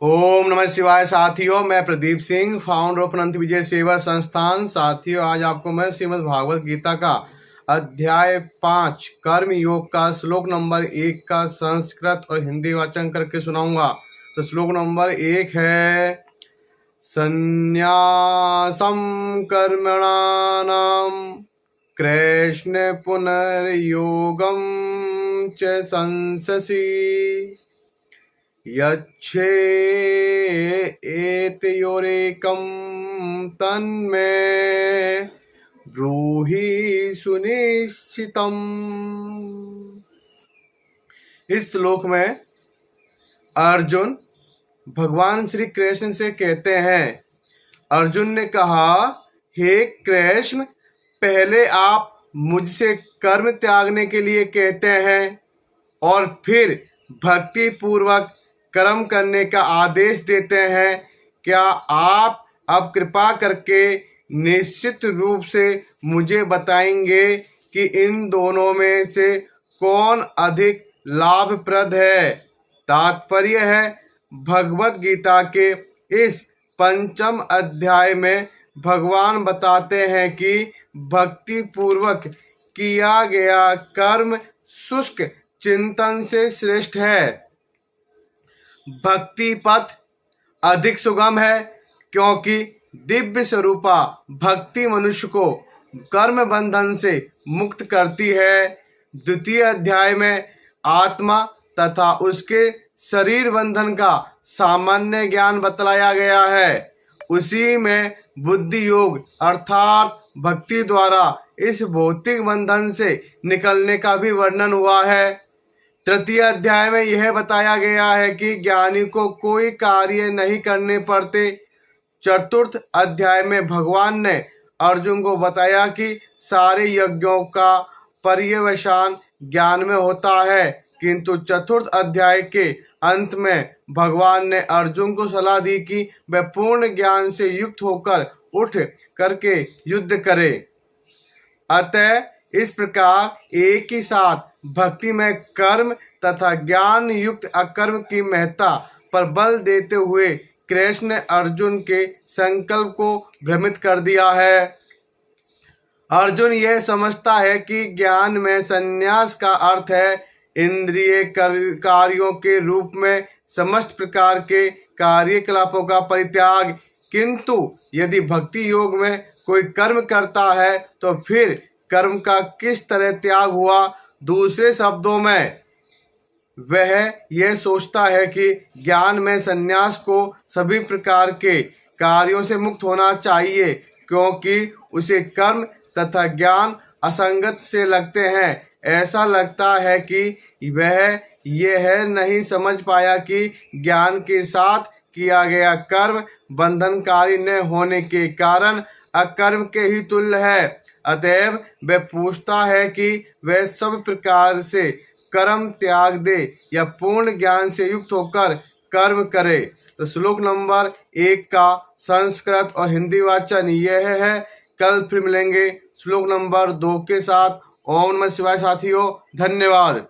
ओम नमः शिवाय। साथियों, मैं प्रदीप सिंह, फाउंडर ऑफ अनंत विजय सेवा संस्थान। साथियों, आज आपको मैं श्रीमद् भागवत गीता का अध्याय 5 कर्म योग का श्लोक नंबर 1 का संस्कृत और हिंदी वाचन करके सुनाऊंगा। तो श्लोक नंबर 1 है, संन्यासम कर्मणानाम कृष्ण पुनर्योगम च संससि यच्छेतयोरेकं तन्मे ब्रूहि सुनिश्चितम्। इस श्लोक में अर्जुन भगवान श्री कृष्ण से कहते हैं, अर्जुन ने कहा, हे कृष्ण, पहले आप मुझसे कर्म त्यागने के लिए कहते हैं और फिर भक्ति पूर्वक कर्म करने का आदेश देते हैं। क्या आप अब कृपा करके निश्चित रूप से मुझे बताएंगे कि इन दोनों में से कौन अधिक लाभप्रद है? तात्पर्य है, भगवत गीता के इस 5 अध्याय में भगवान बताते हैं कि भक्ति पूर्वक किया गया कर्म शुष्क चिंतन से श्रेष्ठ है। भक्ति पथ अधिक सुगम है क्योंकि दिव्य स्वरूपा भक्ति मनुष्य को कर्म बंधन से मुक्त करती है। द्वितीय अध्याय में आत्मा तथा उसके शरीर बंधन का सामान्य ज्ञान बतलाया गया है। उसी में बुद्धि योग अर्थात भक्ति द्वारा इस भौतिक बंधन से निकलने का भी वर्णन हुआ है। तृतीय अध्याय में यह बताया गया है कि ज्ञानी को कोई कार्य नहीं करने पड़ते। चतुर्थ अध्याय में भगवान ने अर्जुन को बताया कि सारे यज्ञों का पर्यवसान ज्ञान में होता है, किंतु चतुर्थ अध्याय के अंत में भगवान ने अर्जुन को सलाह दी कि वह पूर्ण ज्ञान से युक्त होकर उठ करके युद्ध करे। अतः इस प्रकार एक ही साथ भक्ति में कर्म तथा ज्ञान युक्त अकर्म की महत्ता पर बल देते हुए कृष्ण ने अर्जुन के संकल्प को भ्रमित कर दिया है। अर्जुन यह समझता है कि ज्ञान में संन्यास का अर्थ है इंद्रिय कार्यों के रूप में समस्त प्रकार के कार्यकलापों का परित्याग, किंतु यदि भक्ति योग में कोई कर्म करता है तो फिर कर्म का किस तरह त्याग हुआ? दूसरे शब्दों में वह यह सोचता है कि ज्ञान में संन्यास को सभी प्रकार के कार्यों से मुक्त होना चाहिए, क्योंकि उसे कर्म तथा ज्ञान असंगत से लगते हैं। ऐसा लगता है कि वह यह नहीं समझ पाया कि ज्ञान के साथ किया गया कर्म बंधनकारी न होने के कारण अकर्म के ही तुल्य है। अतएव वह पूछता है कि वह सब प्रकार से कर्म त्याग दे या पूर्ण ज्ञान से युक्त होकर कर्म करे। तो श्लोक नंबर 1 का संस्कृत और हिंदी वाचन यह है। कल फिर मिलेंगे श्लोक नंबर 2 के साथ। ओम नमः शिवाय। साथियों, धन्यवाद।